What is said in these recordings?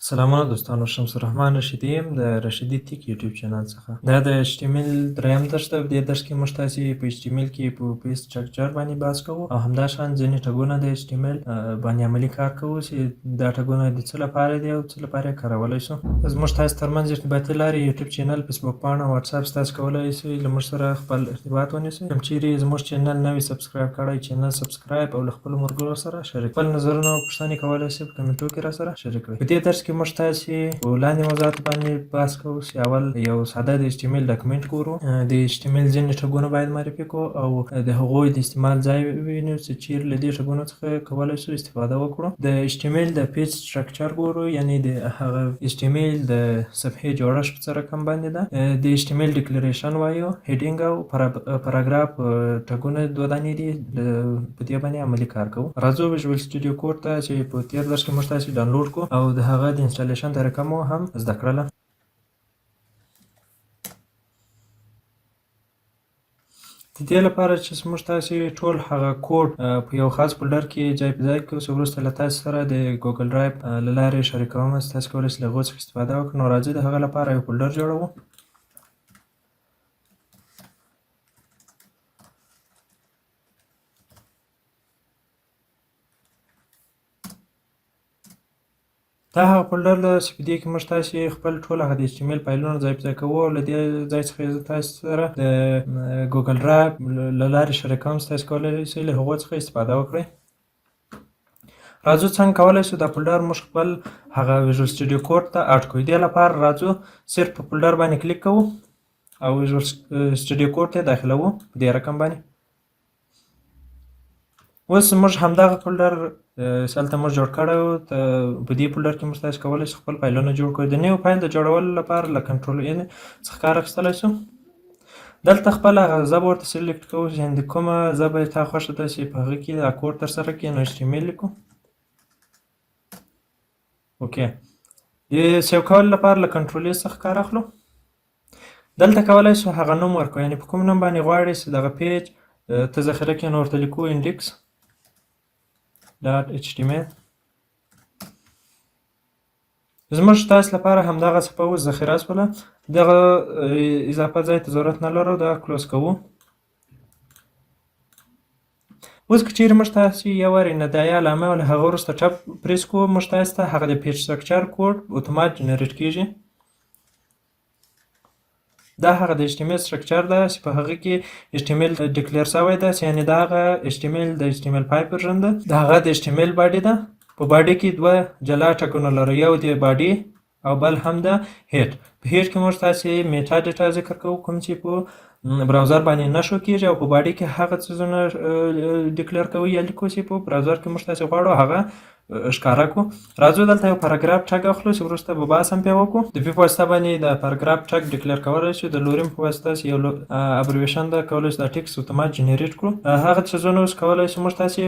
سلامونه دوستانو، شمس الرحمن رشیدی یم د رشیدي تیک یوټیوب چینل څخه. دا د HTML دریم درس ده. په دې درس کې موږ تاسې په HTML کې په پیج سټرکچر باندې بحث کوو او همداشان ځینې ټګونه د HTML باندې عملي کار کوو چې دا ټګونه د څه لپاره دي او څه لپاره یې کارولی شو. زموږ تاسې ترمنځ ارتباطي لارې یوټیوب چینل، فیسبوک پاڼه، واتساپ ستاسو کولی شئ له موږ سره خپل ارتباط ونیسئ. کوم چیرې زموږ چینل نه وي سبسکرایب کړی، چینل سبسکرایب او له خپلو ملګرو سره شریک. خپل نظرونه او پوښتنې کولی شئ په کمنټو کې راسره شریک کړئ. په دې درس کې موږ تاسې په لاندې موضوعاتو باندې بحث کوو چې اول یو ساده د HTML ډاکومنټ ګورو، د HTML ځینې ټګونه باید معرفي کړو او د هغوی د استعمال ځای ووینو چې چیرې له دې ټګونو څخه کولی شو استفاده وکړو. د HTML د پیج سټرکچر ګورو، یعنې د هغه HTML د صفحې جوړښت په څه رقم باندې ده. د HTML ډیکلریشن وایو، هیډینګ او پاراګراف ټګونه دوه دانې دي، په دې باندې عملي کار کوو. راځو ویژوال سټوډیو کوډ ته چې په تېر درس کې موږ تاسې ډاونلوډ کړو او د هغه د انسټالیشن طریقه مو هم زده کړله. د دې لپاره چې موږ تاسې ټول هغه کوډ په یو خاص فولډر کې ځای په ځای کړو چې وروسته له تاسې سره د ګوګل ډرایو له لارې شریکوم، چې تاسې کولی شئ له هغو څخه استفاده وکړئ. نو راځئ د هغه لپاره یو فولډر جوړوو. دا هغه فولډر ده چې په دې کې موږ تاسې خپل ټول هغه د HTML فایلونه ځای په ځای کوو او له دې ځای څخه زه تاسې سره د ګوګل ډرایو له لارې شریکوم چې تاسې کولی شئ له هغو څخه استفاده وکړئ. راځو څنګه کولی شو دا فولډر موږ خپل هغه ویژوال سټوډیو کوډ ته اډ کړو. دې لپاره راځو صرف په فولډر باندې کلیک کوو او ویژوال سټوډیو کوډ ته داخلوو په دې رقم باندې. اوس موږ همدغه فولډر چې هلته موږ جوړ کړی و، په دې فولډر کې موږ تاسې کولی شو خپل فایلونه جوړ کړو. د نوي فایل د جوړولو لپاره له کنټرول N څخه کار اخیستلی شو. دلته خپله هغه ژبه ورته سلیکټ کوو چې د کومه ژبه یې تا خوښه ده چې په هغه کې دا کوډ ترسره کړي. نو HTML لیکو. اوکې، د سیو کولو لپاره له کنټرول A څخه کار اخلو. دلته کولی شو هغه نوم ورکړو، یعنې په کوم نوم باندې غواړئ چې دغه پیج ته ذخیره کړي. نو ورته لیکو index.html. زموږ تاسې لپاره همدغه صفحه اوس ذخیره شوله. دغه اضافه ځای ته ضرورت نه لرو، دا کلوز کوو. اوس که چیرې موږ تاسې یو وار ندایي علامه او له هغه وروسته ټپ پریس کړو، موږ تاسې ته هغه د پیج سټرکچر کوډ اتومات جنریټ کېږي. دا هغه د HTML سټرکچر ده چې په هغه کې HTML ډیکلیر شوی ده، چې یعنې دا هغه HTML د HTML5 ورژن ده. دا هغه د HTML باډي ده. په باډي کې دوه جلا ټکونه لرو، یو د باډي او بل هم د هیډ. په هیډ کې موږ تاسې میټا ډیټا ذکر کوو، کوم چې په براوزر باندې نه شو کېږي، او په باډي کې هغه څیزونه ډیکلیر کوو یا لیکو چې په براوزر کې موږ تاسې غواړو هغه ښکاره کړو. راځو دلته یو پاراګراف ټګ اخلو چې وروسته به بحث هم پرې وکړو. د پی په واسطه باندې د پاراګراف ټګ ډیکلیر کولی شو. د لوریم په واسطه چې یو ابریویشن ده، کولی شو دا ټکسټ اتومات جنریټ کړو. هغه څیزونه اوس کولی شو موږ تاسې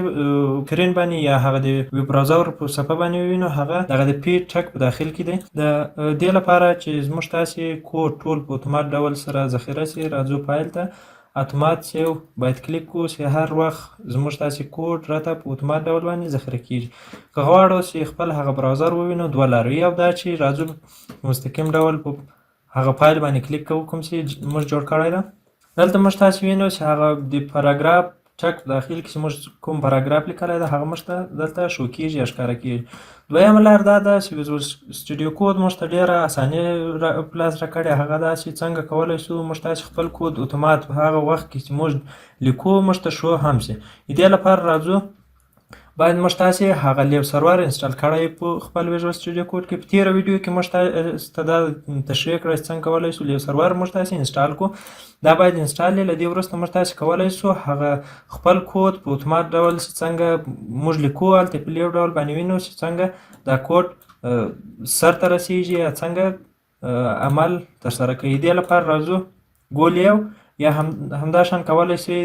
کرین باندې یا هغه د ویب براوزر په صفحه باندې ووینو، هغه دغه د پی ټګ په داخل کې دی. د دې لپاره چې زموږ تاسې کوډ ټول په اتومات ډول سره ذخیره شي، راځو فایل ته اتومات سیو باید کلیک کړو چې هر وخت زموږ تاسې کوډ راته په اتومات ډول باندې ذخیره کېږي. که غواړو چې خپل هغه براوزر ووینو، دوه لارې. یو دا چې راځو په مستقیم ډول په هغه فایل باندې کلیک کوو کوم چې موږ جوړ کړی ده. دلته موږ تاسې وینو چې هغه د پاراګراف ټګ په داخل کې چې موږ کوم پاراګراف لیکلی ده، هغه موږ ته دلته شو کېږي یا ښکاره کېږي. دویمه لار دا ده چې ویژوال سټوډیو کوډ موږ ته ډېره اساني په لاس راکړې. هغه دا چې څنګه کولی شو موږ تاسې خپل کوډ اتومات په هغه وخت کې چې موږ لیکو موږ ته شو هم شي. د دې لپاره راځو باید موږ تاسې هغه لیو سرور انسټال کړی په خپل ویژوال سټوډیو کوډ کې. په تېره ویډیو کې موږ ته دا تشریح کړی چې څنګه کولی شو لیو سرور موږ تاسې انسټال کړو. دا باید انسټال یې. له دې وروسته موږ تاسې کولی شو هغه خپل کوډ په اتومات ډول چې څنګه موږ لیکو، هلته په لیو ډول باندې وینو چې څنګه دا کوډ سر ته رسېږي یا څنګه عمل ترسره کوي. دې لپاره راځو ګو لیو یا همداشان کولی شئ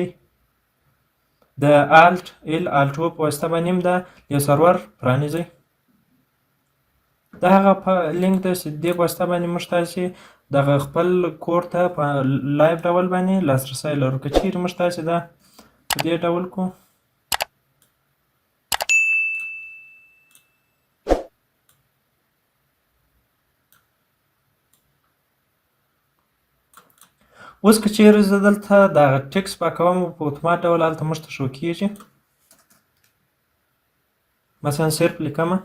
د الټ او په واسطه باندې هم دا یو سرور پرانیزئ. دا هغه لینک ده چې دې په واسطه باندې موږ تاسې دغه خپل کوډ ته په لایو ډول باندې لاسرسی لرو. که چیرې موږ تاسې دا په دې ډول کړو، اوس که چیرې زه دلته دغه ټکس پاکوم په اتومات ډول هلته موږ ته شو کېږي. مثلا صرف لیکمه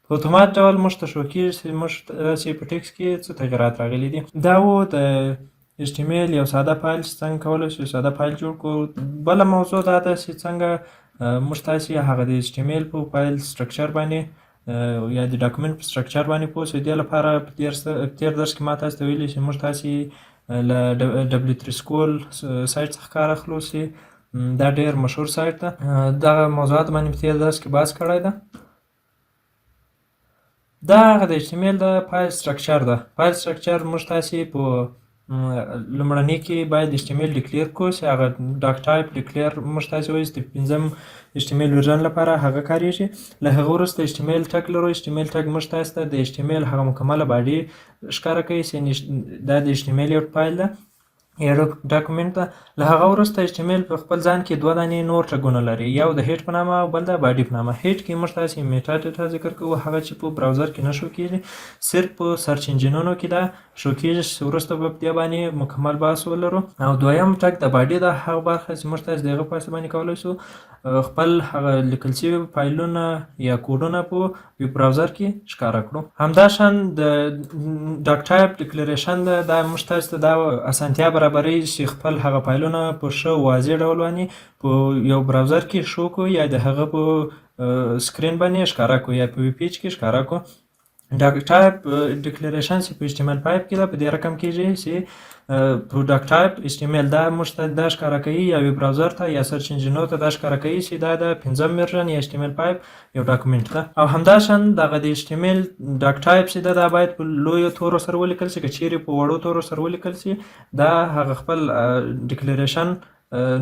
په اتومات ډول موږ ته شو کېږي چې موږ چې په ټکس کې څه تغیرات راغلي دي. دا و د HTML یو ساده فایل چې څنګه کولی شو ساده فایل جوړ کړو. بله موضوع دا ده چې څنګه موږ تاسې هغه د HTML په فایل سټرکچر باندې یا د ډاکومنټ په سټرکچر باندې پوه شو. دې لپاره په تېر درس کې ما تاسو ته ویلي چې موږ تاسې له W3 School سایټ څخه کار اخلو چې دا ډېر مشهور سایټ ده. دغه موضوعات باندې په تېر درس کې بحث کړی ده. دا هغه د HTML د فایل سټرکچر ده. فایل سټرکچر موږ تاسې په لومړني کې باید HTML ډیکلیر کړو چې هغه ډاک ټایپ ډیکلیر موږ تاسې وایو چې د 5م HTML ورژن لپاره هغه کاریږي. له هغه وروسته HTML ټګ لرو. HTML ټګ موږ تاسې ته د HTML هغه مکمله باډي ښکاره کوي چې دا د HTML یو فایل ده یا ډاکومنټ ده. له هغه وروسته HTML په خپل ځان کې دوه دانې نور ټګونه لري، یو د هیډ په نامه او بل د باډي په نامه. هیډ کې موږ تاسې میټا ډیټا ذکر کوو، هغه چې په براوزر کې نه شو کېږي، صرف په سرچ انجینونو کې دا شو کېږي چې وروسته به په دې باندې مکمل بحث ولرو. او دویم ټګ د باډي ده، هغه برخه چې موږ تاسې د هغه په واسطه باندې کولی شو خپل هغه لیکل شوي فایلونه یا کوډونه په ویب براوزر کې ښکاره کړو. همداشان د ډاک ټایپ ډیکلریشن ده، دا موږ تاسې ته دا اسانتیا برابروي چې خپل هغه فایلونه په ښه واضح ډول باندې په یو براوزر کې شو کړو یا د هغه په سکرین باندې ښکاره کړو یا په ویب پیج کې ښکاره کړو. ډاک ټایپ ډیکلریشن چې په HTML5 کې ده په دې رقم کېږي چې په ډاک ټایپ HTML دا موږ ته دا ښکاره کوي یا ویب براوزر ته یا سرچ انجینو ته دا ښکاره کوي چې دا د 5م ورژن یا HTML5 یو ډاکومنټ ده. او همداشان دغه د HTML ډاک ټایپ چې ده دا باید په لویو تورو سره ولیکل شي. که چیرې په وړو تورو سره ولیکل شي دا هغه خپل ډیکلریشن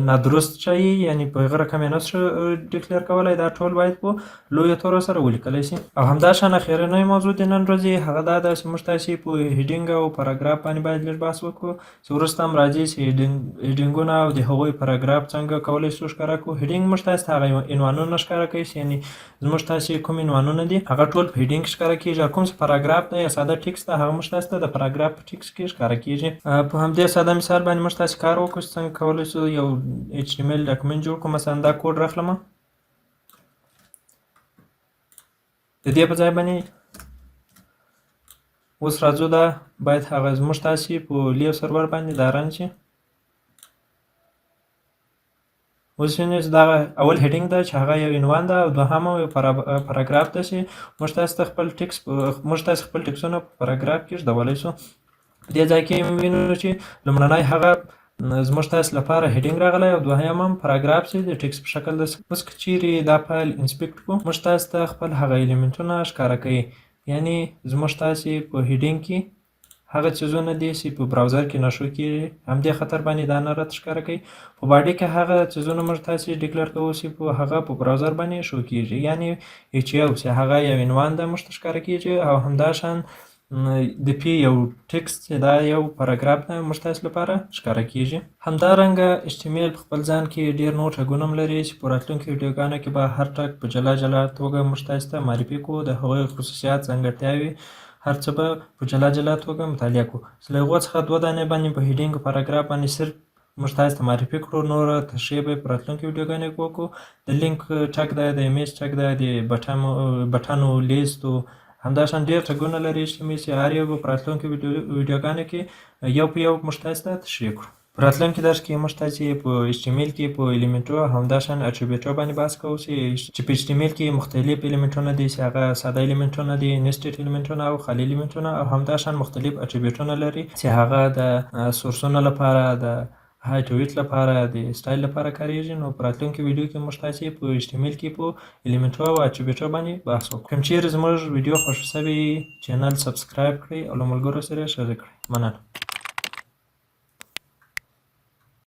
نادرست شي، یعنی په هغه رقم یې نشو ډیکلیر کولی. دا ټول باید په لویو تورو سره ولیکلی شي. او همداشان اخرنۍ موضوع د نن ورځې هغه دا ده چې موږ تاسې په هیډینګ او پاراګراف باندې باید لږ بحث وکړو چې وروسته هم راځي چې هیډینګونه او د هغوی پاراګراف څنګه کولی شو ښکاره کړو. هیډینګ موږ تاسې ته هغه عنوانونه ښکاره کوي چې یعنې زموږ تاسې کوم عنوانونه دي هغه ټول په هیډینګ ښکاره کېږي. او کوم چې پاراګراف ده یا ساده ټکس ده هغه موږ تاسې ته د پاراګراف په ټکس کې ښکاره کېږي. په همدې ساده مثال باندې موږ تاسې کار وکړو چې څنګه کولی شو یو HTML ډاکومنټ جوړ کړو. مثلا دا کوډ راخلم، د دې په ځای باندې اوس راځو دا باید هغه زموږ تاسې په لیو سرور باندې دا رن شي. اوس وینئ چې دغه اول هیډینګ ده چې هغه یو عنوان ده او دوهمه یو پاراګراف ده چې موږ تاسې ته خپل ټکسونه په پاراګراف کې ږدولی شو. په دې ځای کې وینو چې لومړنی هغه زموږ تاسې لپاره هیډینګ راغلی او دویم هم پاراګراف چې د ټکس په شکل ده. اوس که چیرې دا فایل انسپیکټ کړو موږ تاسې ته خپل هغه الیمنټونه ښکاره کوي، یعنې زموږ تاسې په هیډینګ کې هغه څیزونه دي چې په براوزر کې نشو کېږي، همدې خطر باندې دا نه راته ښکاره کوي. په باډي کې هغه څیزونه موږ تاسې ډیکلر کوو چې په هغه په براوزر باندې شو کېږي، یعنې HTML چې هغه یو عنوان ده موږ ته ښکاره کېږي. او همداشان د پی یو ټکسټ چې دا یو پاراګراف ده موږ تاسې لپاره ښکاره کېږي. همدارنګه HTML په خپل ځان کې ډېر نور ټګونه هم لري چې په راتلونکو ویډیوګانو کې به هر ټګ په جلا جلا توګه موږ تاسې ته معرفي کوو. د هغوی خصوصیات، ځانګړتیاوې، هر څه به په جلا جلا توګه مطالعه کوو. چې له هغو څخه دوه دانې باندې په هیډینګ او پاراګراف باندې صرف موږ تاسې ته معرفي کړو، نوره تشریح به یې په راتلونکو ویډیوګانو کې وکړو. د لینک ټګ ده، د ایمیج ټګ ده، د بټنو لیستو، همداشان ډېر ټګونه لري چې هر یو به په راتلونکو ویډیوګانو کې یو په یو موږ تاسې ته تشریح کړو. په راتلونکي درس کې موږ تاسې په HTML کې په الیمنټو همداشان اټریبیوټو باندې بحث کوو چې په HTML کې مختلف الیمنټونه دي چې هغه ساده الیمنټونه دي، نیسټډ الیمنټونه او خالي الیمنټونه، او همداشان مختلف اټریبیوټونه لري چې هغه د سورسونو لپاره، د هایټ او ویډت لپاره، د سټایل لپاره کاریږي. نو په راتلونکي ویډیو کې موږ تاسې په HTML کې په الیمنټو او اټریبیوټو باندې بحث وکړو. کوم چیرې زموږ ویډیو خوښ شوی چینل سبسکرایب کړئ او له ملګرو سره یې شریک کړئ. مننه.